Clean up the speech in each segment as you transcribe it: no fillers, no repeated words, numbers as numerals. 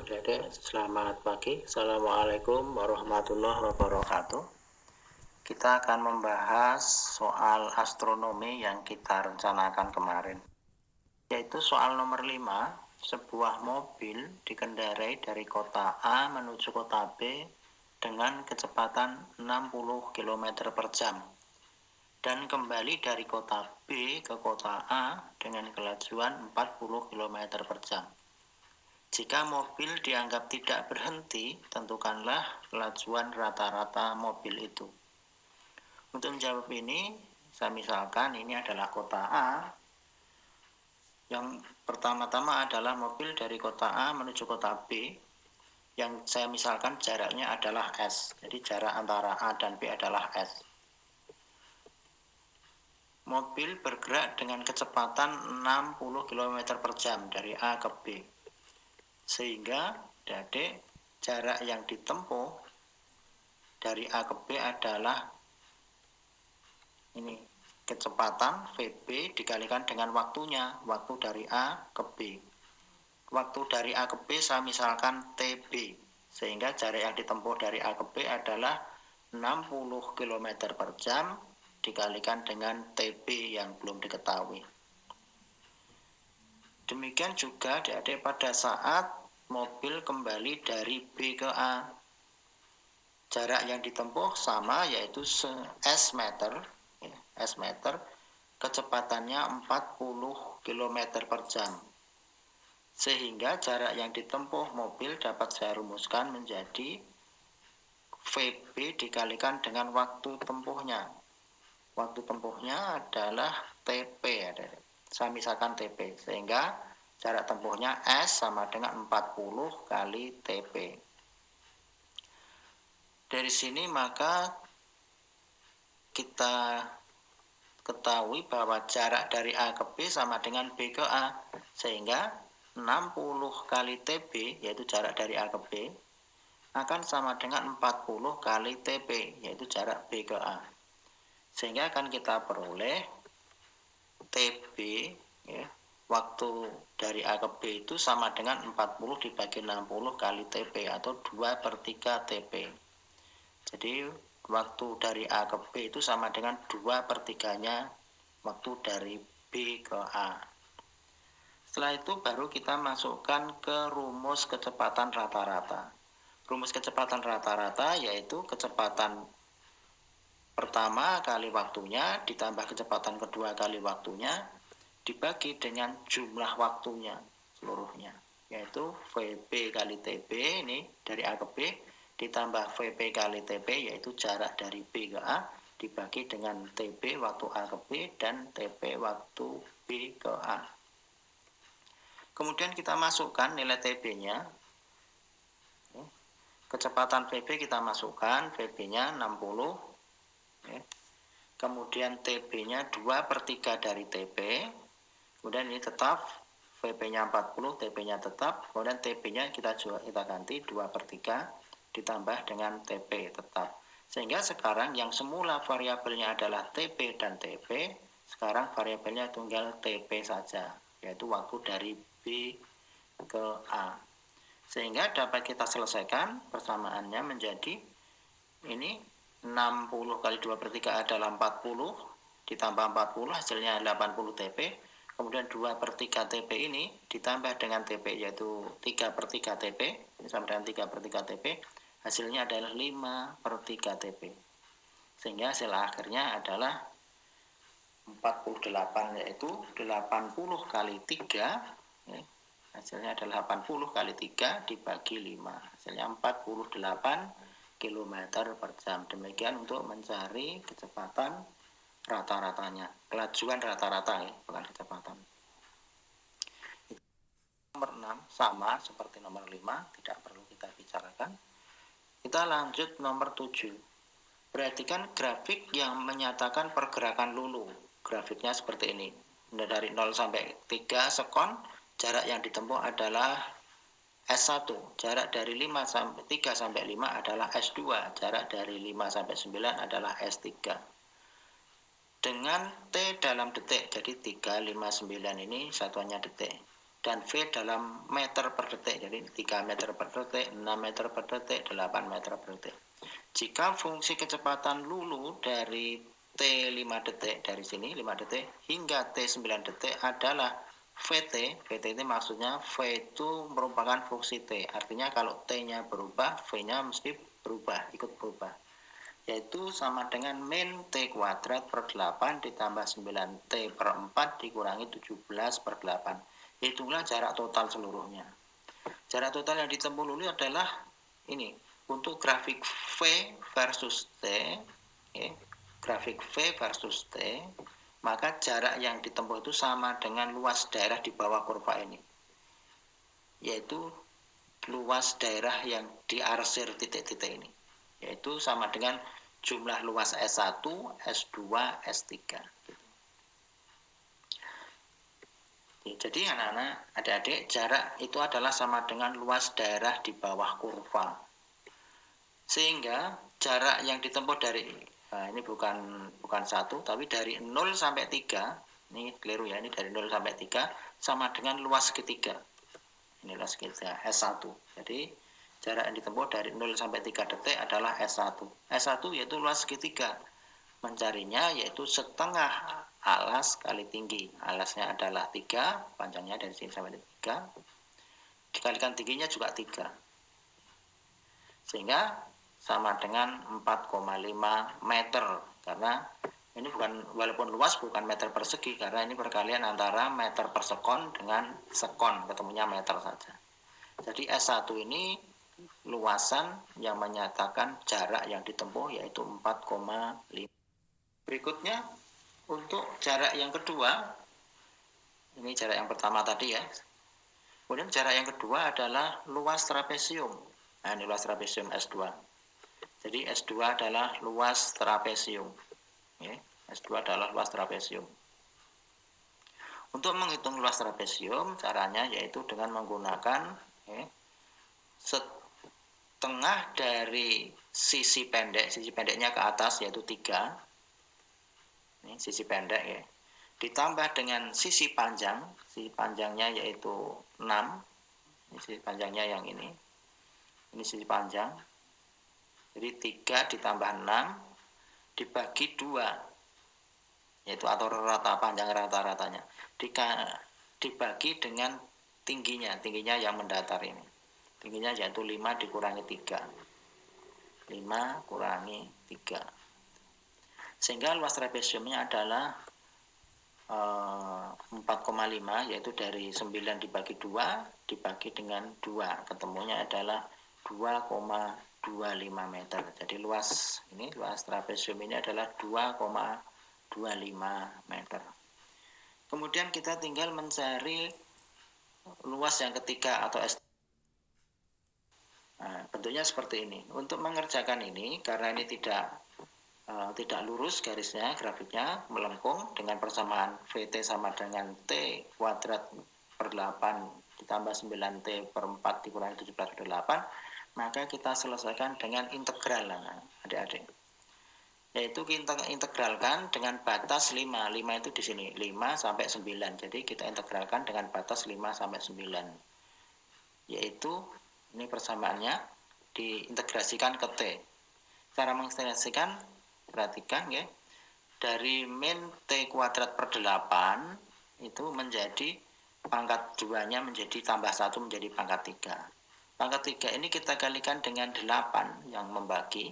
Adik-adik, selamat pagi. Assalamualaikum warahmatullahi wabarakatuh. Kita akan membahas soal astronomi yang kita rencanakan kemarin, yaitu soal nomor 5. Sebuah mobil dikendarai dari kota A menuju kota B dengan kecepatan 60 km per jam dan kembali dari kota B ke kota A dengan kelajuan 40 km per jam. Jika mobil dianggap tidak berhenti, tentukanlah kelajuan rata-rata mobil itu. Untuk menjawab ini, saya misalkan ini adalah kota A. Yang pertama-tama adalah mobil dari kota A menuju kota B. Yang saya misalkan jaraknya adalah S. Jadi jarak antara A dan B adalah S. Mobil bergerak dengan kecepatan 60 km per jam dari A ke B. Sehingga adik jarak yang ditempuh dari A ke B adalah ini kecepatan VB dikalikan dengan waktunya, waktu dari A ke B. Waktu dari A ke B saya misalkan TB, sehingga jarak yang ditempuh dari A ke B adalah 60 km per jam dikalikan dengan TB yang belum diketahui. Demikian juga adik-adik pada saat mobil kembali dari B ke A. Jarak yang ditempuh sama, yaitu S meter, kecepatannya 40 km per jam. Sehingga jarak yang ditempuh mobil dapat saya rumuskan menjadi VB dikalikan dengan waktu tempuhnya. Waktu tempuhnya adalah TP, saya misalkan TP, sehingga jarak tempuhnya S sama dengan 40 kali TP. Dari sini maka kita ketahui bahwa jarak dari A ke B sama dengan B ke A, sehingga 60 kali TB, yaitu jarak dari A ke B, akan sama dengan 40 kali TP, yaitu jarak B ke A. Sehingga akan kita peroleh TB, waktu dari A ke B itu sama dengan 40 dibagi 60 kali TP, atau 2/3 TP. Jadi waktu dari A ke B itu sama dengan 2/3-nya waktu dari B ke A. Setelah itu baru kita masukkan ke rumus kecepatan rata-rata. Rumus kecepatan rata-rata yaitu kecepatan pertama kali waktunya ditambah kecepatan kedua kali waktunya dibagi dengan jumlah waktunya seluruhnya, yaitu VB kali TB ini dari A ke B ditambah VP kali TP, yaitu jarak dari B ke A, dibagi dengan TB waktu A ke B dan TP waktu B ke A. Kemudian kita masukkan nilai TB-nya. Kecepatan VB kita masukkan, VB-nya 60. Kemudian TB-nya 2/3 dari TP. Kemudian ini tetap, VB-nya 40, TP-nya tetap. Kemudian TB-nya kita ganti 2/3 ditambah dengan TP tetap. Sehingga sekarang yang semula variabelnya adalah TP dan TP, sekarang variabelnya tunggal TP saja, yaitu waktu dari B ke A. Sehingga dapat kita selesaikan persamaannya menjadi ini 60 kali 2/3 adalah 40, ditambah 40 hasilnya 80 TP. Kemudian 2/3 TP ini ditambah dengan TP, yaitu 3/3 TP, ini sama dengan 3/3 TP, hasilnya adalah 5/3 TP. Sehingga hasil akhirnya adalah 48, yaitu 80 kali 3, hasilnya adalah 80 kali 3 dibagi 5, hasilnya 48 km per jam. Demikian untuk mencari kecepatan rata-ratanya, kelajuan rata-rata, bukan kecepatan. Nomor 6 sama seperti nomor 5, tidak perlu kita bicarakan. Kita lanjut nomor 7. Perhatikan grafik yang menyatakan pergerakan lulu. Grafiknya seperti ini. Dari 0 sampai 3 sekon, jarak yang ditempuh adalah S1. Jarak dari 3 sampai 5 adalah S2. Jarak dari 5 sampai 9 adalah S3. Dengan T dalam detik, jadi 359 ini satuannya detik. dan V dalam meter per detik. Jadi 3 meter per detik, 6 meter per detik, 8 meter per detik. Jika fungsi kecepatan lulu dari T 5 detik, dari sini 5 detik, hingga T 9 detik adalah VT. VT itu maksudnya V itu merupakan fungsi T. Artinya kalau T-nya berubah, V-nya mesti berubah, ikut berubah. Yaitu sama dengan min T kuadrat per 8 ditambah 9T per 4 dikurangi 17 per 8. Itulah jarak total seluruhnya. Jarak total yang ditempuh lulu adalah ini. Untuk grafik V versus T, grafik V versus T, maka jarak yang ditempuh itu sama dengan luas daerah di bawah kurva ini, yaitu luas daerah yang diarsir titik-titik ini, yaitu sama dengan jumlah luas S1, S2, S3. Jadi anak-anak, adik-adik, jarak itu adalah sama dengan luas daerah di bawah kurva. Sehingga jarak yang ditempuh dari, ini bukan 1, tapi dari 0 sampai 3, ini keliru ya, ini dari 0 sampai 3, sama dengan luas segitiga. Ini luas segitiga, S1. Jadi jarak yang ditempuh dari 0 sampai 3 detik adalah S1. S1 yaitu luas segitiga. Mencarinya yaitu setengah alas kali tinggi. Alasnya adalah 3, panjangnya dari sini sampai 3. Dikalikan tingginya juga 3. Sehingga sama dengan 4,5 meter. Karena ini bukan, walaupun luas bukan meter persegi, karena ini perkalian antara meter per sekon dengan sekon, ketemunya meter saja. Jadi S1 ini luasan yang menyatakan jarak yang ditempuh yaitu 4,5. Berikutnya untuk jarak yang kedua, ini jarak yang pertama tadi ya. Kemudian jarak yang kedua adalah luas trapesium. Nah, ini luas trapesium S2. Jadi S2 adalah luas trapesium. S2 adalah luas trapesium. Untuk menghitung luas trapesium, caranya yaitu dengan menggunakan setengah dari sisi pendek, sisi pendeknya ke atas yaitu 3. Ini sisi pendek ya. Ditambah dengan sisi panjangnya yaitu 6. Ini sisi panjangnya yang ini. Ini sisi panjang. Jadi 3 ditambah 6 dibagi 2. Yaitu atau rata panjang rata-ratanya. Dibagi dengan tingginya yang mendatar ini. Tingginya yaitu 5 dikurangi 3. 5 kurangi 3. Sehingga luas trapesiumnya adalah 4,5, yaitu dari 9 dibagi 2 dibagi dengan 2, ketemunya adalah 2,25 meter. Jadi luas trapesium ini adalah 2,25 meter. Kemudian kita tinggal mencari luas yang ketiga atau S. Nah, bentuknya seperti ini. Untuk mengerjakan ini, karena ini tidak lurus garisnya, grafiknya melengkung dengan persamaan VT sama dengan T kuadrat per 8 ditambah 9T per 4 dikurangi 17 per 8, maka kita selesaikan dengan integral, adik-adik. Yaitu kita integralkan dengan batas 5. 5 itu di sini, 5 sampai 9. Jadi kita integralkan dengan batas 5 sampai 9. Yaitu ini persamaannya diintegrasikan ke T. Cara mengintegrasikan, perhatikan ya, dari min T kuadrat per 8 itu menjadi pangkat 2-nya menjadi tambah 1 menjadi pangkat 3. Pangkat 3 ini kita kalikan dengan 8 yang membagi,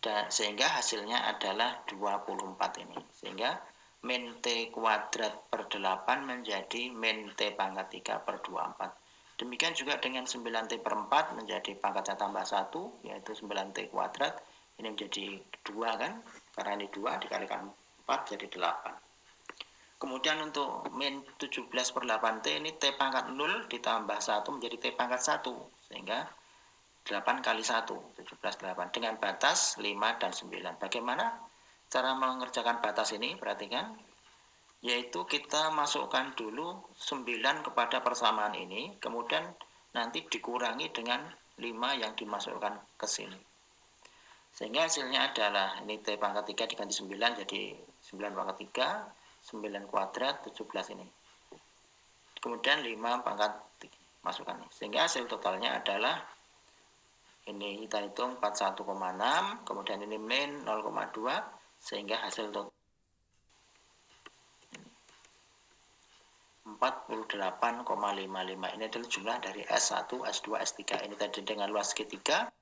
dan sehingga hasilnya adalah 24 ini. Sehingga min T kuadrat per 8 menjadi min T pangkat 3 per 24. Demikian juga dengan 9T per 4 menjadi pangkatnya tambah 1, yaitu 9T kuadrat. Ini menjadi 2 kan, karena ini 2 dikalikan 4 jadi 8. Kemudian untuk min 17 per 8T ini T pangkat 0 ditambah 1 menjadi T pangkat 1. Sehingga 8 kali 1, 17 8. Dengan batas 5 dan 9. Bagaimana cara mengerjakan batas ini? Perhatikan. Yaitu kita masukkan dulu 9 kepada persamaan ini. Kemudian nanti dikurangi dengan 5 yang dimasukkan ke sini. Sehingga hasilnya adalah ini T pangkat 3 diganti 9 jadi 9 pangkat 3, 9 kuadrat 17 ini. kemudian 5 pangkat masukkan, sehingga hasil totalnya adalah ini kita hitung 41,6, kemudian ini min 0,2, sehingga hasil total 48,55. Ini adalah jumlah dari S1, S2, S3. Ini tadi dengan luas segitiga.